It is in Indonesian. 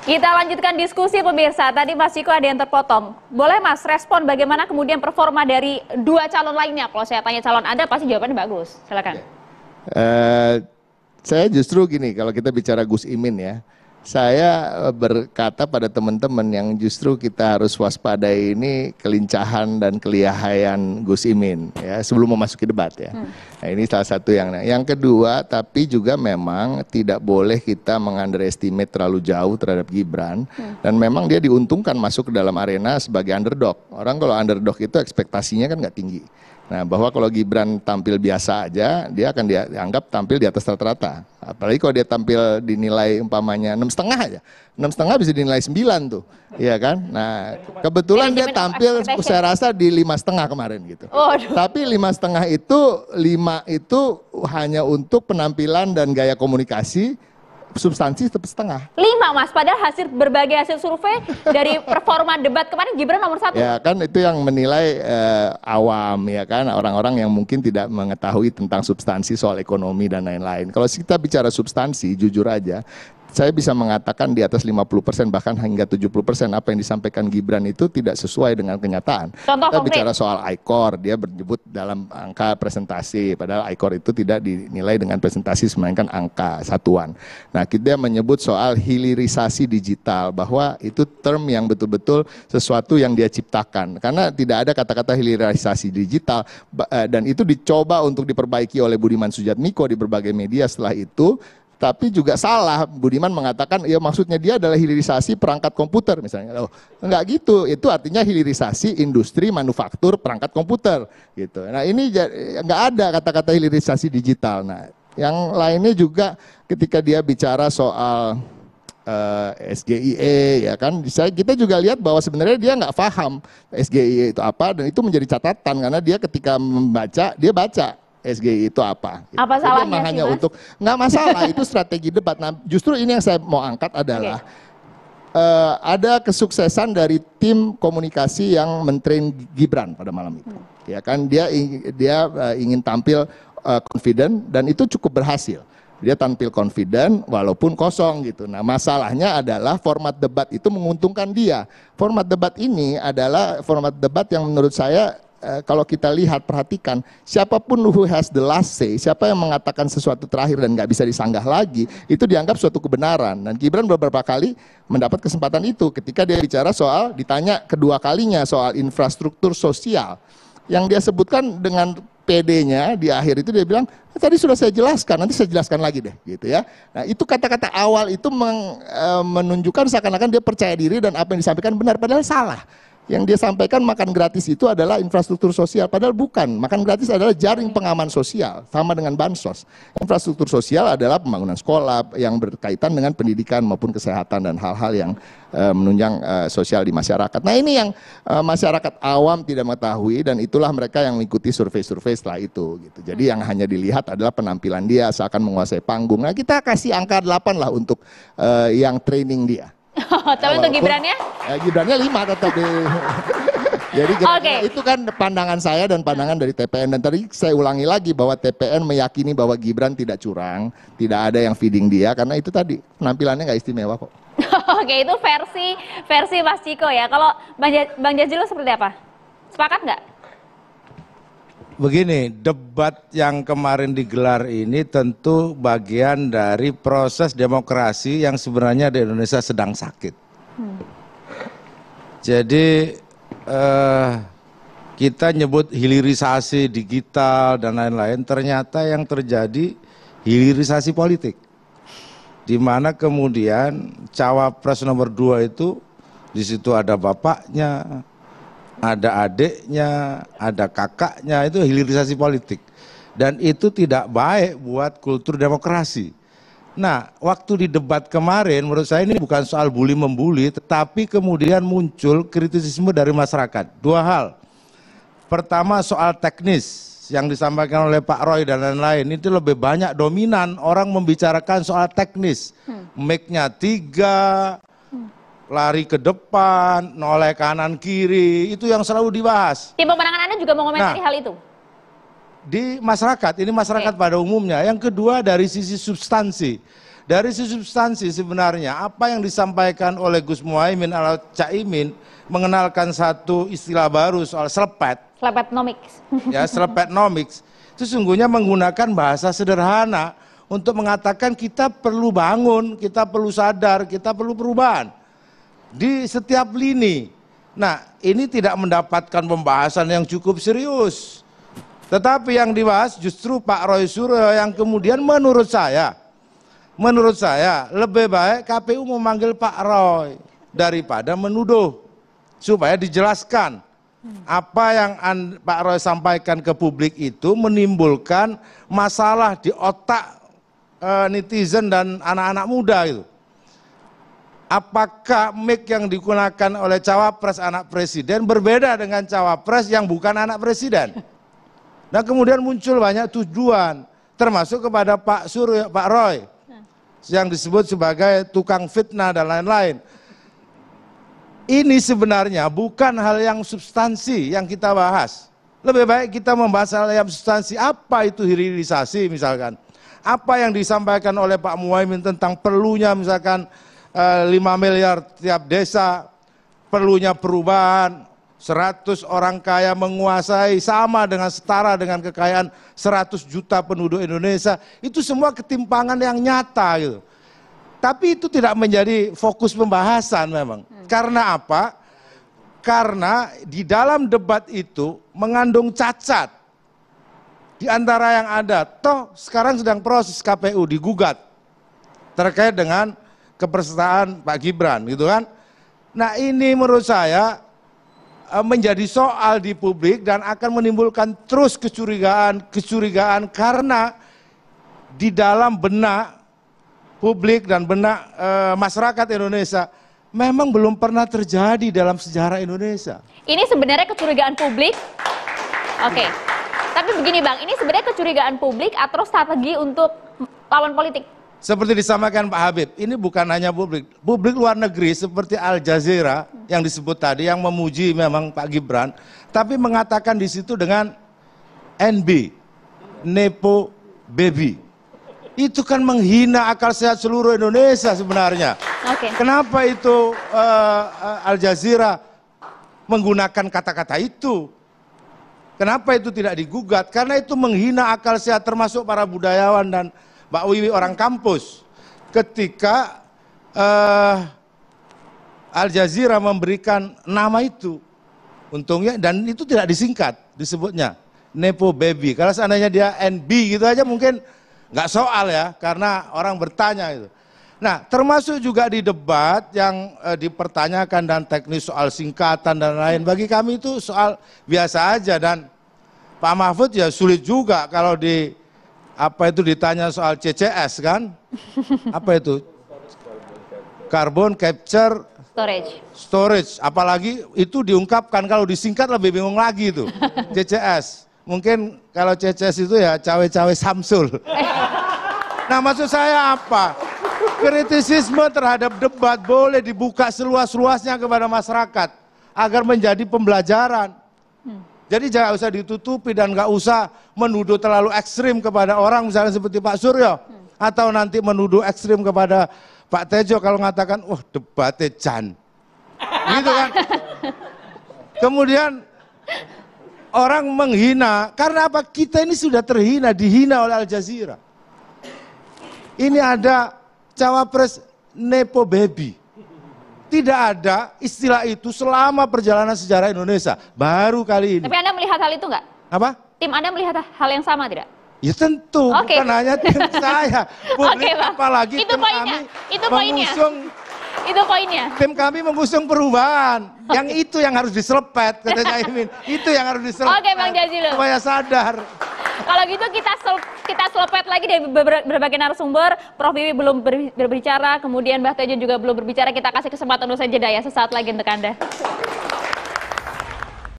Kita lanjutkan diskusi pemirsa. Tadi Mas Ciko ada yang terpotong. Boleh Mas respon bagaimana kemudian performa dari dua calon lainnya? Kalau saya tanya calon Anda pasti jawabannya bagus. Silakan. Saya justru gini, kalau kita bicara Gus Imin ya, saya berkata pada teman-teman yang justru kita harus waspadai ini kelincahan dan kelihayan Gus Imin ya sebelum memasuki debat ya. Nah, ini salah satu yang kedua, tapi juga memang tidak boleh kita mengunderestimate terlalu jauh terhadap Gibran dan memang dia diuntungkan masuk ke dalam arena sebagai underdog. Orang kalau underdog itu ekspektasinya kan nggak tinggi. Nah, bahwa kalau Gibran tampil biasa aja, dia akan dianggap tampil di atas rata-rata. Apalagi kalau dia tampil dinilai umpamanya 6,5 aja. 6,5 bisa dinilai 9 tuh. Iya kan? Nah, kebetulan dia tampil saya rasa di 5,5 kemarin gitu. Tapi 5,5 itu 5 itu hanya untuk penampilan dan gaya komunikasi. Substansi setengah. 5 Mas, padahal berbagai hasil survei dari performa debat kemarin Gibran nomor 1. Ya kan itu yang menilai awam ya kan, orang-orang yang mungkin tidak mengetahui tentang substansi soal ekonomi dan lain-lain. Kalau kita bicara substansi, jujur aja, saya bisa mengatakan di atas 50% bahkan hingga 70% apa yang disampaikan Gibran itu tidak sesuai dengan kenyataan. Contoh kita konkret. Bicara soal ICOR, dia menyebut dalam angka presentasi, padahal ICOR itu tidak dinilai dengan presentasi melainkan angka satuan. Nah, kita menyebut soal hilirisasi digital, bahwa itu term yang betul-betul sesuatu yang dia ciptakan. Karena tidak ada kata-kata hilirisasi digital, dan itu dicoba untuk diperbaiki oleh Budiman Sujatmiko di berbagai media setelah itu. Tapi juga salah, Budiman mengatakan ya maksudnya dia adalah hilirisasi perangkat komputer misalnya. Enggak gitu, itu artinya hilirisasi industri manufaktur perangkat komputer gitu. Nah, ini enggak ada kata-kata hilirisasi digital. Nah, yang lainnya juga ketika dia bicara soal SGIE ya kan, kita juga lihat bahwa sebenarnya dia nggak paham SGIE itu apa, dan itu menjadi catatan karena dia ketika membaca, dia baca SGI itu apa? Gitu. Apa salahnya sih, hanya Mas? untuk nggak masalah itu strategi debat. Nah, justru ini yang saya mau angkat adalah ada kesuksesan dari tim komunikasi yang mentrain Gibran pada malam itu. Ya kan dia ingin tampil confident dan itu cukup berhasil. Dia tampil confident walaupun kosong gitu. Nah, masalahnya adalah format debat itu menguntungkan dia. Format debat ini adalah format debat yang menurut saya kalau kita lihat, perhatikan, siapapun who has the last say, siapa yang mengatakan sesuatu terakhir dan nggak bisa disanggah lagi, itu dianggap suatu kebenaran. Dan Gibran beberapa kali mendapat kesempatan itu ketika dia bicara soal, ditanya kedua kalinya soal infrastruktur sosial. Yang dia sebutkan dengan PD-nya di akhir itu dia bilang, tadi sudah saya jelaskan, nanti saya jelaskan lagi deh, gitu ya. Nah, itu kata-kata awal itu menunjukkan seakan-akan dia percaya diri dan apa yang disampaikan benar, padahal salah. Yang dia sampaikan makan gratis itu adalah infrastruktur sosial, padahal bukan. Makan gratis adalah jaring pengaman sosial, sama dengan bansos. Infrastruktur sosial adalah pembangunan sekolah yang berkaitan dengan pendidikan maupun kesehatan dan hal-hal yang menunjang sosial di masyarakat. Nah, ini yang masyarakat awam tidak mengetahui, dan itulah mereka yang mengikuti survei-survei setelah itu. Gitu. Jadi yang hanya dilihat adalah penampilan dia seakan menguasai panggung. Nah, kita kasih angka 8 lah untuk yang training dia. Tapi untuk Gibrannya? Gibrannya 5 tetap di. Jadi itu kan pandangan saya dan pandangan dari TPN. Dan tadi saya ulangi lagi bahwa TPN meyakini bahwa Gibran tidak curang, tidak ada yang feeding dia, karena itu tadi penampilannya nggak istimewa kok. Oke, itu versi Mas Ciko ya. Kalau Bang Jazilul seperti apa? Sepakat nggak? Begini, debat yang kemarin digelar ini tentu bagian dari proses demokrasi yang sebenarnya di Indonesia sedang sakit. Jadi kita nyebut hilirisasi digital dan lain-lain, ternyata yang terjadi hilirisasi politik. Di mana kemudian cawapres nomor 2 itu di situ ada bapaknya, ada adiknya, ada kakaknya, itu hilirisasi politik. Dan itu tidak baik buat kultur demokrasi. Nah, waktu di debat kemarin menurut saya ini bukan soal bully-membuli, tetapi kemudian muncul kritisisme dari masyarakat. Dua hal. Pertama soal teknis yang disampaikan oleh Pak Roy dan lain-lain, itu lebih banyak dominan orang membicarakan soal teknis. Mic-nya 3, lari ke depan, noleh kanan kiri, itu yang selalu dibahas. Tim pemenangan Anda juga mengomentari hal itu? Di masyarakat, ini masyarakat pada umumnya. Yang kedua dari sisi substansi. dari sisi substansi sebenarnya apa yang disampaikan oleh Gus Muhaimin atau Caimin mengenalkan satu istilah baru soal selepet. Selepetnomics. Ya, selepetnomics. Itu sesungguhnya menggunakan bahasa sederhana untuk mengatakan kita perlu bangun, kita perlu sadar, kita perlu perubahan di setiap lini. Nah, ini tidak mendapatkan pembahasan yang cukup serius. Tetapi yang dibahas justru Pak Roy Suryo yang kemudian menurut saya lebih baik KPU memanggil Pak Roy daripada menuduh, supaya dijelaskan apa yang Pak Roy sampaikan ke publik itu menimbulkan masalah di otak netizen dan anak-anak muda itu. Apakah mic yang digunakan oleh cawapres anak presiden berbeda dengan cawapres yang bukan anak presiden? Nah, kemudian muncul banyak tuduhan, termasuk kepada Pak Suryo, Pak Roy, yang disebut sebagai tukang fitnah dan lain-lain. Ini sebenarnya bukan hal yang substansi yang kita bahas. Lebih baik kita membahas hal yang substansi. Apa itu hilirisasi misalkan? Apa yang disampaikan oleh Pak Muhaimin tentang perlunya misalkan 5 miliar tiap desa, perlunya perubahan, 100 orang kaya menguasai sama dengan setara dengan kekayaan 100 juta penduduk Indonesia. Itu semua ketimpangan yang nyata gitu. Tapi itu tidak menjadi fokus pembahasan memang. Karena apa? Karena di dalam debat itu mengandung cacat. Di antara yang ada, toh sekarang sedang proses KPU digugat terkait dengan kepesertaan Pak Gibran gitu kan. Nah, ini menurut saya menjadi soal di publik dan akan menimbulkan terus kecurigaan karena di dalam benak publik dan benak masyarakat Indonesia memang belum pernah terjadi dalam sejarah Indonesia. Ini sebenarnya kecurigaan publik. Oke. Tapi begini Bang, ini sebenarnya kecurigaan publik atau strategi untuk lawan politik? Seperti disampaikan Pak Habib, ini bukan hanya publik luar negeri seperti Al Jazeera yang disebut tadi yang memuji memang Pak Gibran, tapi mengatakan di situ dengan NB, Nepo Baby. Itu kan menghina akal sehat seluruh Indonesia sebenarnya. Oke. Kenapa itu Al Jazeera menggunakan kata-kata itu? Kenapa itu tidak digugat? Karena itu menghina akal sehat termasuk para budayawan dan Mbak Wiwi orang kampus, ketika Al Jazeera memberikan nama itu, untungnya dan itu tidak disingkat, disebutnya Nepo Baby. Kalau seandainya dia NB gitu aja mungkin nggak soal ya, karena orang bertanya itu. Nah, termasuk juga di debat yang dipertanyakan dan teknis soal singkatan dan lain. Bagi kami itu soal biasa aja dan Pak Mahfud ya sulit juga kalau ditanya soal CCS kan? Apa itu? Carbon Capture Storage. Apalagi itu diungkapkan, kalau disingkat lebih bingung lagi itu. CCS. Mungkin kalau CCS itu ya cawe-cawe Samsul. Nah, maksud saya apa? Kritisisme terhadap debat boleh dibuka seluas-luasnya kepada masyarakat agar menjadi pembelajaran. Jadi jangan usah ditutupi dan nggak usah menuduh terlalu ekstrim kepada orang misalnya seperti Pak Suryo. Atau nanti menuduh ekstrim kepada Pak Tejo kalau mengatakan, wah debatnya Jan. Gitu kan. Kemudian orang menghina, karena apa? Kita ini sudah terhina, dihina oleh Al Jazeera. Ini ada cawapres Nepo Baby. Tidak ada istilah itu selama perjalanan sejarah Indonesia. Baru kali ini. Tapi Anda melihat hal itu nggak? Apa? Tim Anda melihat hal yang sama tidak? Ya tentu, bukan hanya tim saya. Publik apalagi itu tim poinnya. kami Itu poinnya. Itu poinnya. Tim kami mengusung perubahan. Yang itu yang harus diselepet, kata Caimin. Itu yang harus diselepet. Oke, Bang Jazilul. Supaya sadar. Kalau gitu kita selepet lagi dari berbagai narasumber. Prof Wiwi belum berbicara, kemudian Mbak Tejo juga belum berbicara. Kita kasih kesempatan usai jeda ya sesaat lagi untuk Anda.